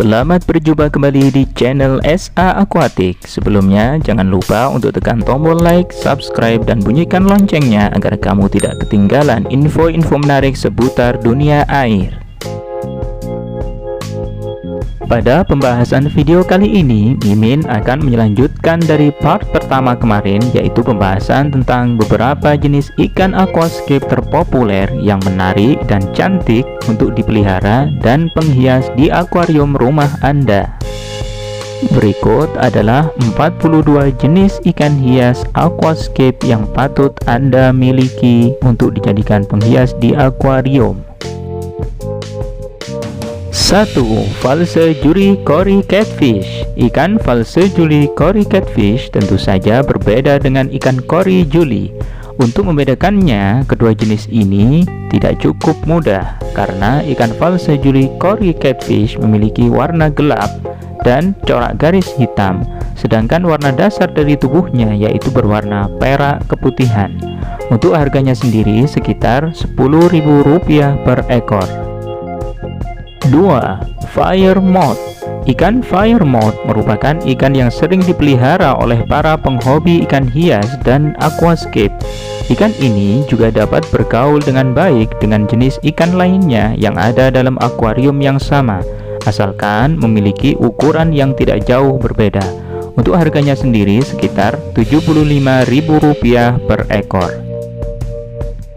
Selamat berjumpa kembali di channel SA Aquatic. Sebelumnya jangan lupa untuk tekan tombol like, subscribe, dan bunyikan loncengnya agar kamu tidak ketinggalan info-info menarik seputar dunia air. Pada pembahasan video kali ini, Mimin akan melanjutkan dari part pertama kemarin, yaitu pembahasan tentang beberapa jenis ikan aquascape terpopuler yang menarik dan cantik untuk dipelihara dan penghias di akuarium rumah Anda. Berikut adalah 42 jenis ikan hias aquascape yang patut Anda miliki untuk dijadikan penghias di akuarium. 1. False Juli Cory Catfish. Ikan false Juli Cory Catfish tentu saja berbeda dengan ikan Cory Juli. Untuk membedakannya, kedua jenis ini tidak cukup mudah karena ikan false Juli Cory Catfish memiliki warna gelap dan corak garis hitam, sedangkan warna dasar dari tubuhnya yaitu berwarna perak keputihan. Untuk harganya sendiri sekitar Rp10.000 per ekor. 2. Fire Moth. Ikan fire moth merupakan ikan yang sering dipelihara oleh para penghobi ikan hias dan aquascape. Ikan ini juga dapat bergaul dengan baik dengan jenis ikan lainnya yang ada dalam akuarium yang sama, asalkan memiliki ukuran yang tidak jauh berbeda. Untuk harganya sendiri sekitar Rp75.000 per ekor.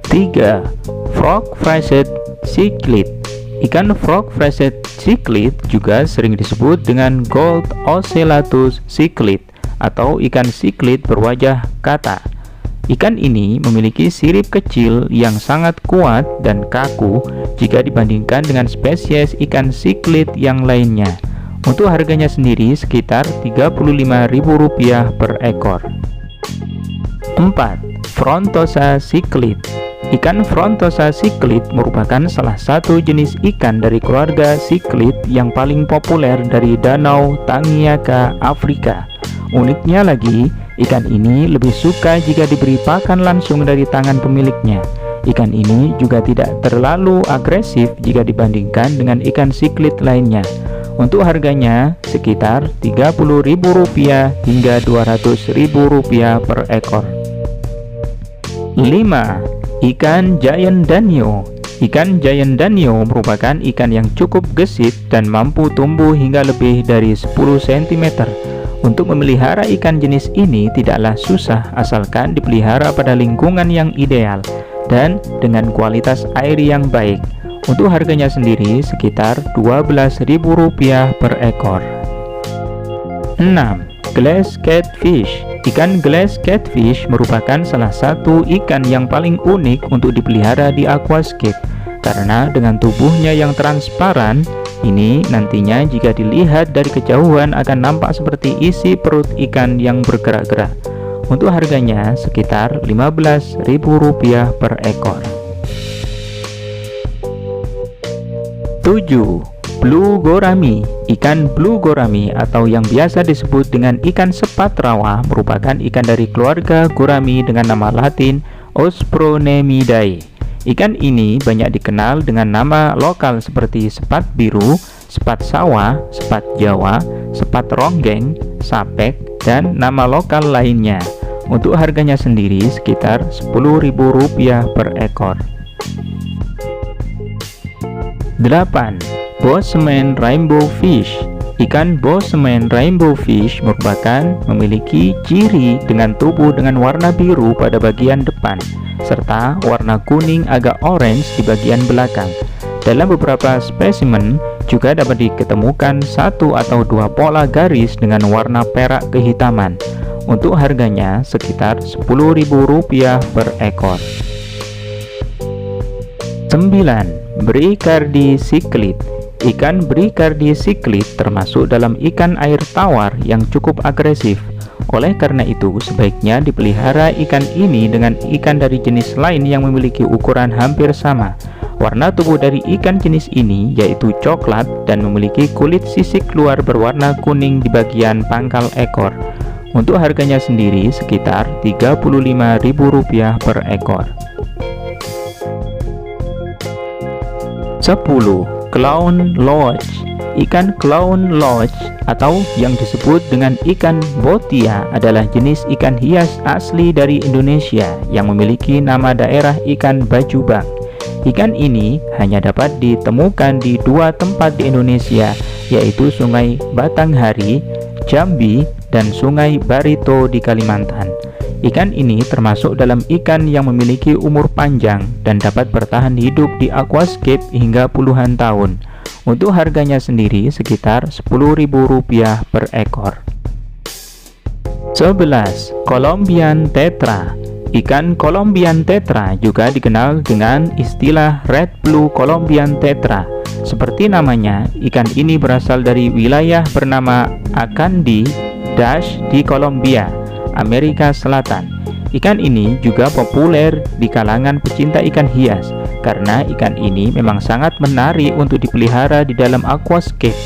3. Frog Phrased Cichlid. Ikan frog phrased cichlid juga sering disebut dengan gold ocellatus cichlid atau ikan cichlid berwajah kata. Ikan ini memiliki sirip kecil yang sangat kuat dan kaku jika dibandingkan dengan spesies ikan cichlid yang lainnya. Untuk harganya sendiri sekitar Rp35.000 per ekor. 4. Frontosa cichlid. Ikan Frontosa cichlid merupakan salah satu jenis ikan dari keluarga cichlid yang paling populer dari Danau Tanganyika, Afrika. Uniknya lagi, ikan ini lebih suka jika diberi pakan langsung dari tangan pemiliknya. Ikan ini juga tidak terlalu agresif jika dibandingkan dengan ikan cichlid lainnya. Untuk harganya sekitar Rp30.000 hingga Rp200.000 per ekor. 5. Ikan Giant Danio. Ikan Giant Danio merupakan ikan yang cukup gesit dan mampu tumbuh hingga lebih dari 10 cm. Untuk memelihara ikan jenis ini tidaklah susah asalkan dipelihara pada lingkungan yang ideal dan dengan kualitas air yang baik. Untuk harganya sendiri sekitar Rp12.000 per ekor. 6. Glass Catfish. Ikan glass catfish merupakan salah satu ikan yang paling unik untuk dipelihara di aquascape karena dengan tubuhnya yang transparan ini nantinya jika dilihat dari kejauhan akan nampak seperti isi perut ikan yang bergerak-gerak. Untuk harganya sekitar Rp15.000 per ekor. 7. Blue Gourami. Ikan blue gourami atau yang biasa disebut dengan ikan sepat rawa merupakan ikan dari keluarga gourami dengan nama latin Ospronemidae. Ikan ini banyak dikenal dengan nama lokal seperti sepat biru, sepat sawah, sepat jawa, sepat ronggeng, sapek, dan nama lokal lainnya. Untuk harganya sendiri sekitar Rp10.000 per ekor. 8. Bozeman Rainbow Fish. Ikan Bozeman Rainbow Fish merupakan memiliki ciri dengan tubuh dengan warna biru pada bagian depan serta warna kuning agak orange di bagian belakang. Dalam beberapa spesimen juga dapat diketemukan satu atau dua pola garis dengan warna perak kehitaman. Untuk harganya sekitar Rp10.000 per ekor. 9. Bricardi Cichlid. Ikan Bricardi Cichlid termasuk dalam ikan air tawar yang cukup agresif. Oleh karena itu, sebaiknya dipelihara ikan ini dengan ikan dari jenis lain yang memiliki ukuran hampir sama. Warna tubuh dari ikan jenis ini yaitu coklat dan memiliki kulit sisik luar berwarna kuning di bagian pangkal ekor. Untuk harganya sendiri sekitar Rp35.000 per ekor. 10. Clown Lodge. Ikan clown lodge atau yang disebut dengan ikan botia adalah jenis ikan hias asli dari Indonesia yang memiliki nama daerah ikan bajubang. Ikan ini hanya dapat ditemukan di dua tempat di Indonesia, yaitu Sungai Batanghari, Jambi, dan Sungai Barito di Kalimantan. Ikan ini termasuk dalam ikan yang memiliki umur panjang dan dapat bertahan hidup di aquascape hingga puluhan tahun. Untuk harganya sendiri sekitar Rp10.000 per ekor. 11. Colombian Tetra. Ikan Colombian Tetra juga dikenal dengan istilah Red Blue Colombian Tetra. Seperti namanya, ikan ini berasal dari wilayah bernama Acandi di Kolombia, Amerika Selatan. Ikan ini juga populer di kalangan pecinta ikan hias karena ikan ini memang sangat menarik untuk dipelihara di dalam aquascape,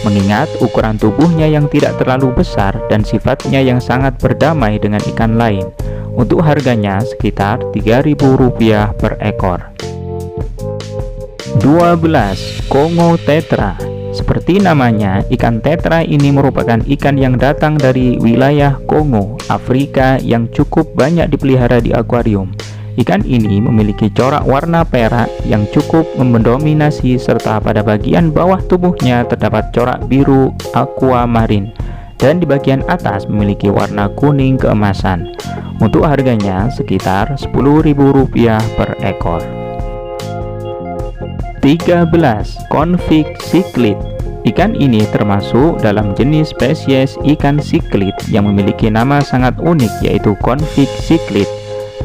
mengingat ukuran tubuhnya yang tidak terlalu besar dan sifatnya yang sangat berdamai dengan ikan lain. Untuk harganya sekitar Rp3.000 per ekor. 12. Congo Tetra. Seperti namanya, ikan tetra ini merupakan ikan yang datang dari wilayah Kongo, Afrika yang cukup banyak dipelihara di akuarium. Ikan ini memiliki corak warna perak yang cukup mendominasi serta pada bagian bawah tubuhnya terdapat corak biru aquamarine dan di bagian atas memiliki warna kuning keemasan. Untuk harganya sekitar Rp10.000 per ekor. 13. Convict cichlid. Ikan ini termasuk dalam jenis spesies ikan cichlid yang memiliki nama sangat unik, yaitu convict cichlid.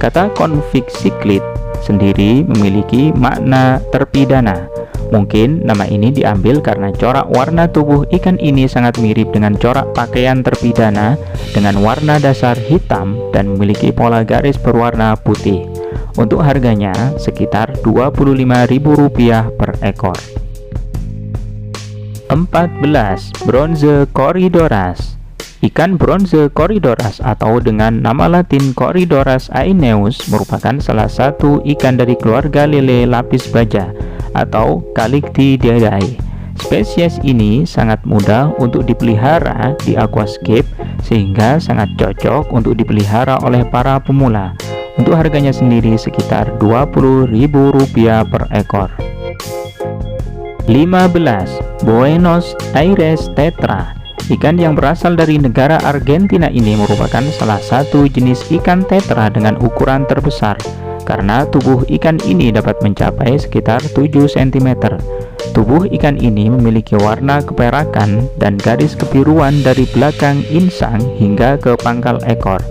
Kata convict cichlid sendiri memiliki makna terpidana. Mungkin nama ini diambil karena corak warna tubuh ikan ini sangat mirip dengan corak pakaian terpidana dengan warna dasar hitam dan memiliki pola garis berwarna putih. Untuk harganya sekitar Rp25.000 per ekor. 14. Bronze Corydoras. Ikan bronze Corydoras atau dengan nama latin Corydoras aeneus merupakan salah satu ikan dari keluarga lele lapis baja atau Calictidae. Spesies ini sangat mudah untuk dipelihara di aquascape sehingga sangat cocok untuk dipelihara oleh para pemula. Untuk harganya sendiri sekitar Rp20.000 per ekor. 15. Buenos Aires Tetra. Ikan yang berasal dari negara Argentina ini merupakan salah satu jenis ikan tetra dengan ukuran terbesar karena tubuh ikan ini dapat mencapai sekitar 7 cm. Tubuh ikan ini memiliki warna keperakan dan garis kebiruan dari belakang insang hingga ke pangkal ekor.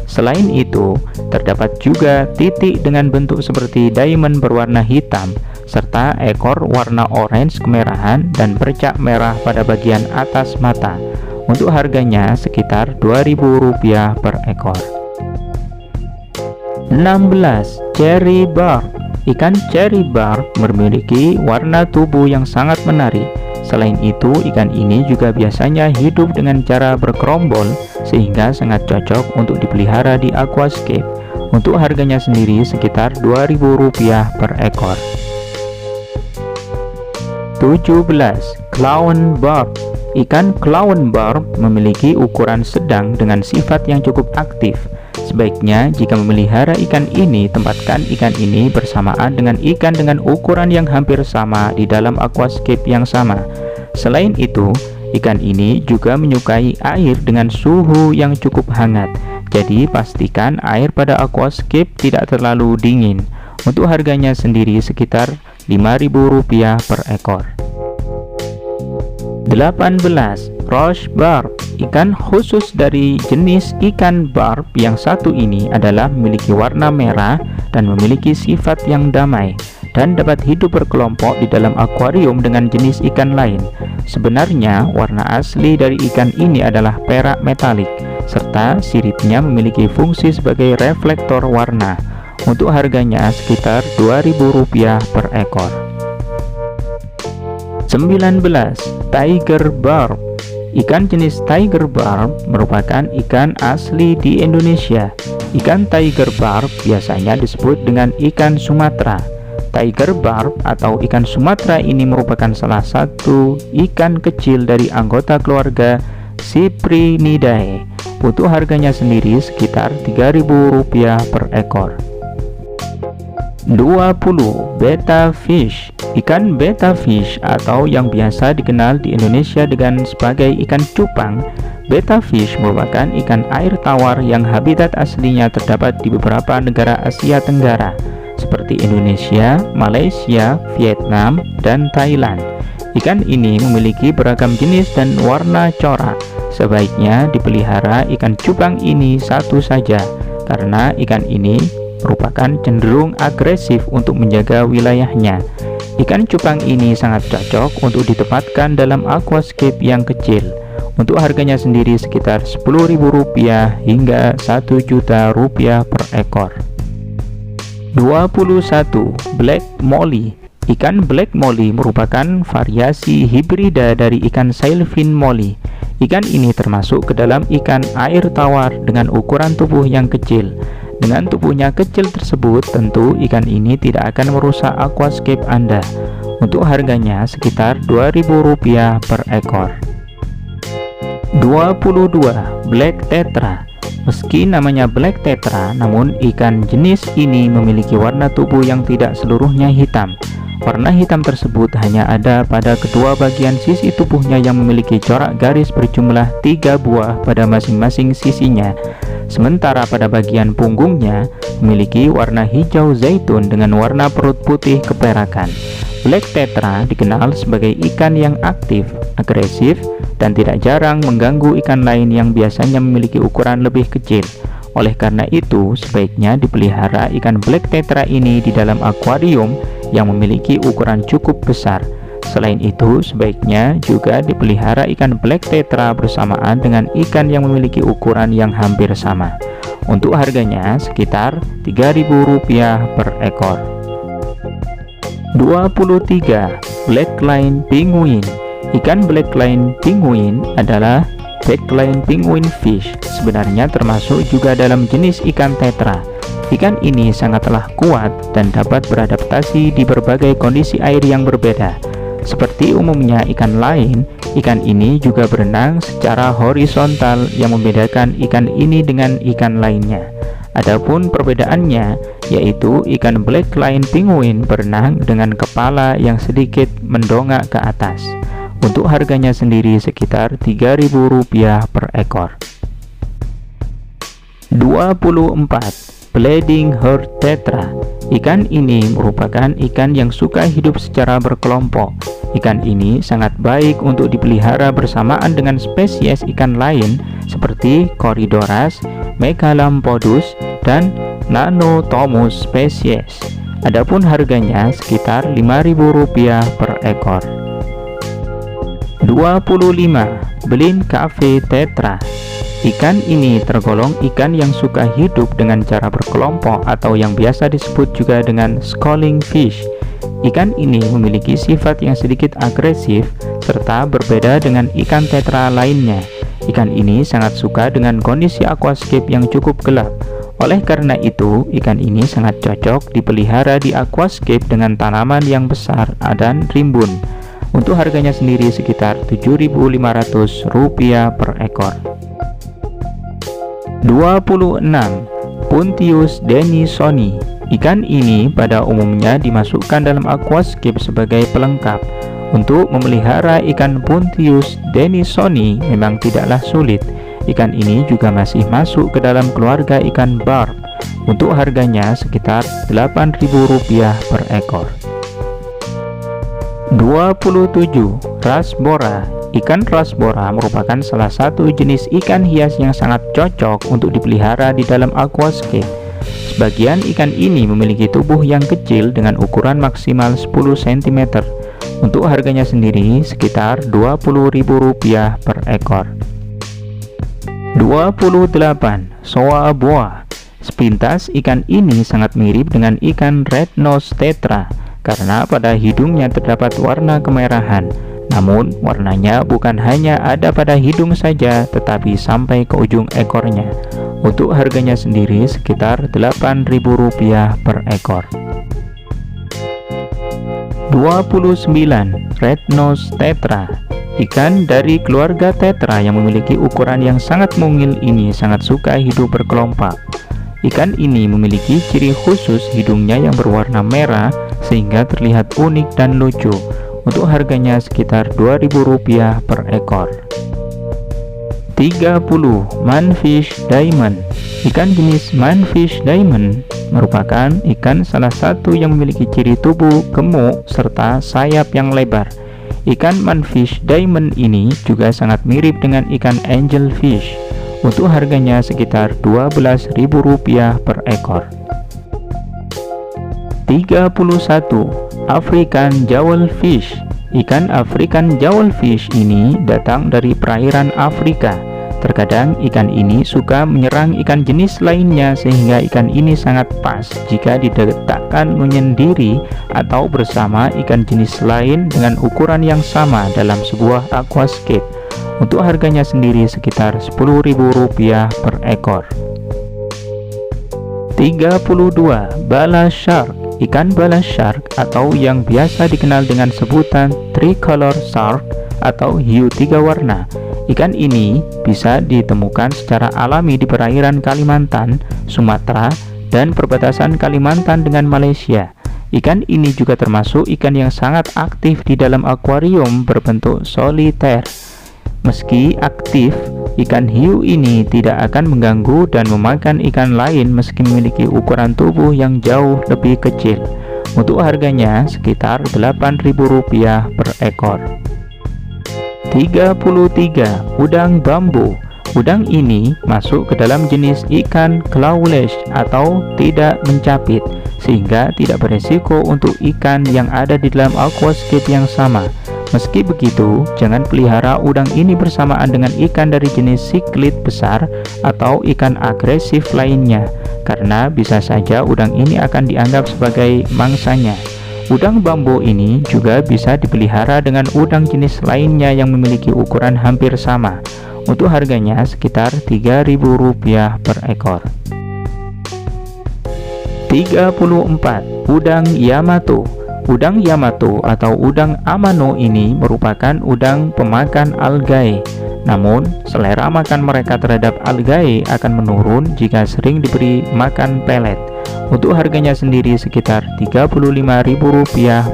Selain itu, terdapat juga titik dengan bentuk seperti diamond berwarna hitam, serta ekor warna orange kemerahan dan bercak merah pada bagian atas mata. Untuk harganya sekitar Rp2.000 per ekor. 16. Cherry barb. Ikan cherry barb memiliki warna tubuh yang sangat menarik. Selain itu, ikan ini juga biasanya hidup dengan cara bergerombol sehingga sangat cocok untuk dipelihara di aquascape. Untuk harganya sendiri sekitar Rp2.000 per ekor. 17. Clown barb. Ikan clown barb memiliki ukuran sedang dengan sifat yang cukup aktif. Sebaiknya jika memelihara ikan ini, tempatkan ikan ini bersamaan dengan ikan dengan ukuran yang hampir sama di dalam aquascape yang sama. Selain itu, ikan ini juga menyukai air dengan suhu yang cukup hangat. Jadi pastikan air pada aquascape tidak terlalu dingin. Untuk harganya sendiri sekitar Rp5.000 per ekor. 18. Roach barb. Ikan khusus dari jenis ikan barb yang satu ini adalah memiliki warna merah dan memiliki sifat yang damai dan dapat hidup berkelompok di dalam akuarium dengan jenis ikan lain. Sebenarnya warna asli dari ikan ini adalah perak metalik serta siripnya memiliki fungsi sebagai reflektor warna. Untuk harganya sekitar Rp2.000 per ekor. 19. Tiger barb. Ikan jenis tiger barb merupakan ikan asli di Indonesia. Ikan tiger barb biasanya disebut dengan ikan Sumatera. Tiger barb atau ikan Sumatera ini merupakan salah satu ikan kecil dari anggota keluarga Cyprinidae. Untuk harganya sendiri sekitar Rp3.000 per ekor. 20. Betta fish. Ikan betta fish atau yang biasa dikenal di Indonesia dengan sebagai ikan cupang. Betta fish merupakan ikan air tawar yang habitat aslinya terdapat di beberapa negara Asia Tenggara seperti Indonesia, Malaysia, Vietnam, dan Thailand. Ikan ini memiliki beragam jenis dan warna corak. Sebaiknya dipelihara ikan cupang ini satu saja karena ikan ini merupakan cenderung agresif untuk menjaga wilayahnya. Ikan cupang ini sangat cocok untuk ditempatkan dalam aquascape yang kecil. Untuk harganya sendiri sekitar Rp10.000 hingga Rp1.000.000 per ekor. 21. Black molly. Ikan black molly merupakan variasi hibrida dari ikan sailfin molly. Ikan ini termasuk ke dalam ikan air tawar dengan ukuran tubuh yang kecil. Dengan tubuhnya kecil tersebut, tentu ikan ini tidak akan merusak aquascape Anda. Untuk harganya sekitar Rp2.000 per ekor. 22. Black tetra. Meski namanya black tetra, namun ikan jenis ini memiliki warna tubuh yang tidak seluruhnya hitam. Warna hitam tersebut hanya ada pada kedua bagian sisi tubuhnya yang memiliki corak garis berjumlah 3 buah pada masing-masing sisinya. Sementara pada bagian punggungnya memiliki warna hijau zaitun dengan warna perut putih keperakan. Black tetra dikenal sebagai ikan yang aktif, agresif, dan tidak jarang mengganggu ikan lain yang biasanya memiliki ukuran lebih kecil. Oleh karena itu, sebaiknya dipelihara ikan black tetra ini di dalam akuarium yang memiliki ukuran cukup besar. Selain itu, sebaiknya juga dipelihara ikan black tetra bersamaan dengan ikan yang memiliki ukuran yang hampir sama. Untuk harganya sekitar Rp3.000 per ekor. 23. Blackline penguin. Ikan blackline penguin adalah blackline penguin fish. Sebenarnya termasuk juga dalam jenis ikan tetra. Ikan ini sangatlah kuat dan dapat beradaptasi di berbagai kondisi air yang berbeda. Seperti umumnya ikan lain, ikan ini juga berenang secara horizontal yang membedakan ikan ini dengan ikan lainnya. Adapun perbedaannya, yaitu ikan blackline penguin berenang dengan kepala yang sedikit mendongak ke atas. Untuk harganya sendiri sekitar Rp3.000 per ekor. 24. Bleeding heart tetra. Ikan ini merupakan ikan yang suka hidup secara berkelompok. Ikan ini sangat baik untuk dipelihara bersamaan dengan spesies ikan lain seperti Corydoras, Megalopoddus, dan Nanotomus spesies. Adapun harganya sekitar Rp5.000 per ekor. 25. Blin cafe tetra. Ikan ini tergolong ikan yang suka hidup dengan cara berkelompok atau yang biasa disebut juga dengan schooling fish. Ikan ini memiliki sifat yang sedikit agresif serta berbeda dengan ikan tetra lainnya. Ikan ini sangat suka dengan kondisi aquascape yang cukup gelap. Oleh karena itu, ikan ini sangat cocok dipelihara di aquascape dengan tanaman yang besar dan rimbun. Untuk harganya sendiri sekitar Rp7.500 per ekor. 26. Puntius denisoni. Ikan ini pada umumnya dimasukkan dalam aquascape sebagai pelengkap. Untuk memelihara ikan Puntius denisoni memang tidaklah sulit. Ikan ini juga masih masuk ke dalam keluarga ikan barb. Untuk harganya sekitar Rp8.000 per ekor. 27. Rasbora. Ikan rasbora merupakan salah satu jenis ikan hias yang sangat cocok untuk dipelihara di dalam aquascape. Sebagian ikan ini memiliki tubuh yang kecil dengan ukuran maksimal 10 cm. Untuk harganya sendiri sekitar Rp20.000 per ekor. 28. Soa boa. Sepintas ikan ini sangat mirip dengan ikan red nose tetra karena pada hidungnya terdapat warna kemerahan. Namun, warnanya bukan hanya ada pada hidung saja, tetapi sampai ke ujung ekornya. Untuk harganya sendiri sekitar Rp8.000 per ekor. 29. Red nose tetra. Ikan dari keluarga tetra yang memiliki ukuran yang sangat mungil ini sangat suka hidup berkelompok. Ikan ini memiliki ciri khusus hidungnya yang berwarna merah sehingga terlihat unik dan lucu. Untuk harganya sekitar Rp2.000 per ekor. 30. Manfish diamond. Ikan jenis manfish diamond merupakan ikan salah satu yang memiliki ciri tubuh gemuk serta sayap yang lebar. Ikan manfish diamond ini juga sangat mirip dengan ikan angelfish. Untuk harganya sekitar Rp12.000 per ekor. 31. African jewelfish. Ikan African jewelfish ini datang dari perairan Afrika. Terkadang ikan ini suka menyerang ikan jenis lainnya sehingga ikan ini sangat pas jika diletakkan menyendiri atau bersama ikan jenis lain dengan ukuran yang sama dalam sebuah aquascape. Untuk harganya sendiri sekitar Rp10.000 per ekor. 32. Bala shark. Ikan bala shark atau yang biasa dikenal dengan sebutan tricolor shark atau hiu tiga warna. Ikan ini bisa ditemukan secara alami di perairan Kalimantan, Sumatera, dan perbatasan Kalimantan dengan Malaysia. Ikan ini juga termasuk ikan yang sangat aktif di dalam akuarium berbentuk soliter. Meski aktif, ikan hiu ini tidak akan mengganggu dan memakan ikan lain meski memiliki ukuran tubuh yang jauh lebih kecil. Untuk harganya sekitar Rp8.000 per ekor. 33. Udang bambu. Udang ini masuk ke dalam jenis ikan clawless atau tidak mencapit, sehingga tidak beresiko untuk ikan yang ada di dalam aquascape yang sama. Meski begitu, jangan pelihara udang ini bersamaan dengan ikan dari jenis cichlid besar atau ikan agresif lainnya, karena bisa saja udang ini akan dianggap sebagai mangsanya. Udang bambu ini juga bisa dipelihara dengan udang jenis lainnya yang memiliki ukuran hampir sama. Untuk harganya sekitar Rp3.000 per ekor. 34. Udang Yamato. Udang Yamato atau udang Amano ini merupakan udang pemakan algae. Namun, selera makan mereka terhadap algae akan menurun jika sering diberi makan pelet. Untuk harganya sendiri sekitar Rp35.000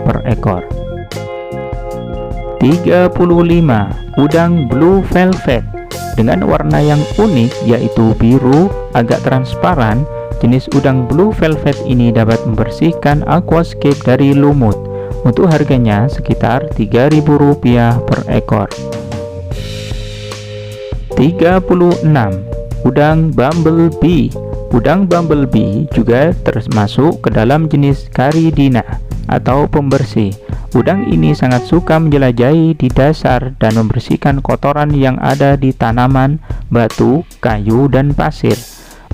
per ekor. 35. Udang blue velvet. Dengan warna yang unik yaitu biru agak transparan, jenis udang blue velvet ini dapat membersihkan aquascape dari lumut. Untuk harganya sekitar Rp3.000 per ekor. 36. Udang bumblebee. Udang bumblebee juga termasuk ke dalam jenis caridina atau pembersih. Udang ini sangat suka menjelajahi di dasar dan membersihkan kotoran yang ada di tanaman, batu, kayu, dan pasir.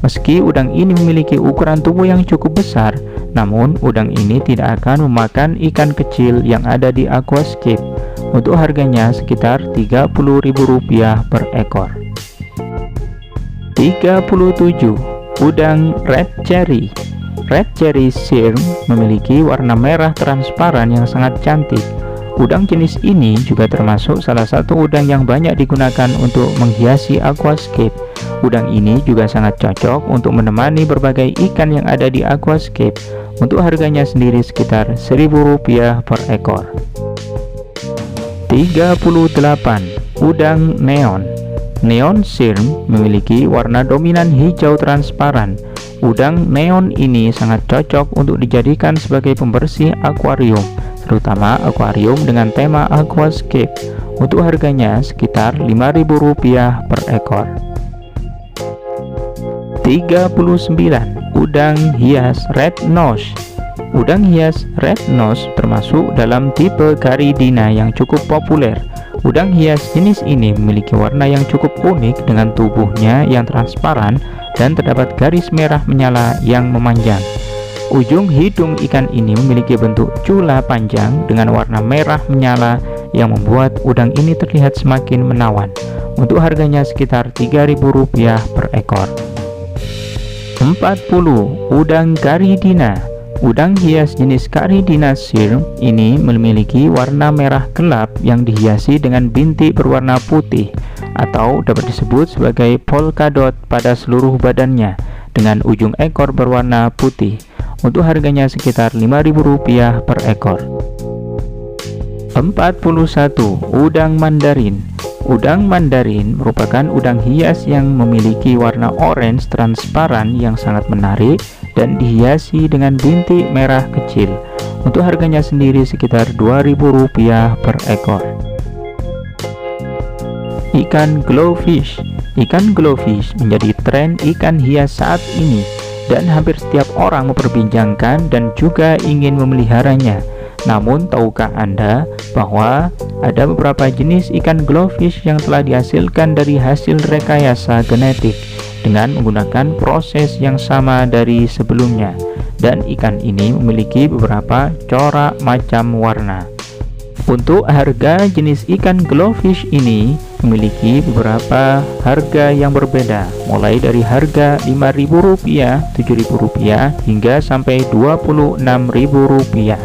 Meski udang ini memiliki ukuran tubuh yang cukup besar, namun udang ini tidak akan memakan ikan kecil yang ada di aquascape. Untuk harganya sekitar Rp30.000 per ekor. 37. Udang red cherry. Red cherry shrimp memiliki warna merah transparan yang sangat cantik. Udang jenis ini juga termasuk salah satu udang yang banyak digunakan untuk menghiasi aquascape. Udang ini juga sangat cocok untuk menemani berbagai ikan yang ada di aquascape. Untuk harganya sendiri sekitar Rp1.000 per ekor. 38. Udang neon. Neon shrimp memiliki warna dominan hijau transparan. Udang neon ini sangat cocok untuk dijadikan sebagai pembersih akuarium, terutama akuarium dengan tema aquascape. Untuk harganya sekitar Rp5.000 per ekor. 39. Udang hias red nose. Udang hias red nose termasuk dalam tipe caridina yang cukup populer. Udang hias jenis ini memiliki warna yang cukup unik dengan tubuhnya yang transparan dan terdapat garis merah menyala yang memanjang. Ujung hidung ikan ini memiliki bentuk cula panjang dengan warna merah menyala yang membuat udang ini terlihat semakin menawan. Untuk harganya sekitar Rp3.000 per ekor. 40. Udang caridina. Udang hias jenis Caridina Shrimp ini memiliki warna merah gelap yang dihiasi dengan bintik berwarna putih atau dapat disebut sebagai polka dot pada seluruh badannya dengan ujung ekor berwarna putih. Untuk harganya sekitar Rp5.000 per ekor. 41. Udang Mandarin. Udang Mandarin merupakan udang hias yang memiliki warna orange transparan yang sangat menarik dan dihiasi dengan bintik merah kecil. Untuk harganya sendiri sekitar Rp2.000 per ekor. Ikan glowfish. Ikan glowfish menjadi tren ikan hias saat ini dan hampir setiap orang memperbincangkan dan juga ingin memeliharanya. Namun tahukah Anda bahwa ada beberapa jenis ikan glowfish yang telah dihasilkan dari hasil rekayasa genetik dengan menggunakan proses yang sama dari sebelumnya, dan ikan ini memiliki beberapa corak macam warna. Untuk harga jenis ikan glowfish ini memiliki beberapa harga yang berbeda, mulai dari harga Rp5.000, Rp7.000 hingga sampai Rp26.000.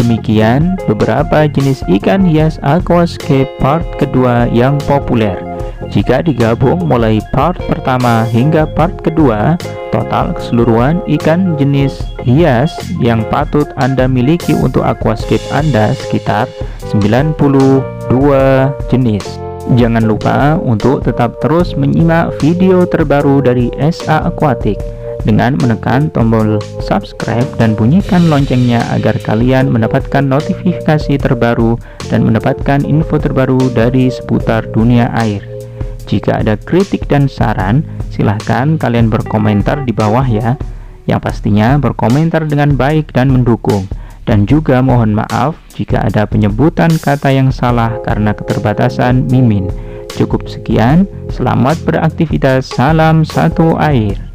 Demikian beberapa jenis ikan hias aquascape part kedua yang populer. Jika digabung mulai part pertama hingga part kedua, total keseluruhan ikan jenis hias yang patut Anda miliki untuk aquascape Anda sekitar 92 jenis. Jangan lupa untuk tetap terus menyimak video terbaru dari SA Aquatic dengan menekan tombol subscribe dan bunyikan loncengnya agar kalian mendapatkan notifikasi terbaru dan mendapatkan info terbaru dari seputar dunia air. Jika ada kritik dan saran, silahkan kalian berkomentar di bawah ya. Yang pastinya berkomentar dengan baik dan mendukung. Dan juga mohon maaf jika ada penyebutan kata yang salah karena keterbatasan Mimin. Cukup sekian, selamat beraktivitas, salam satu air.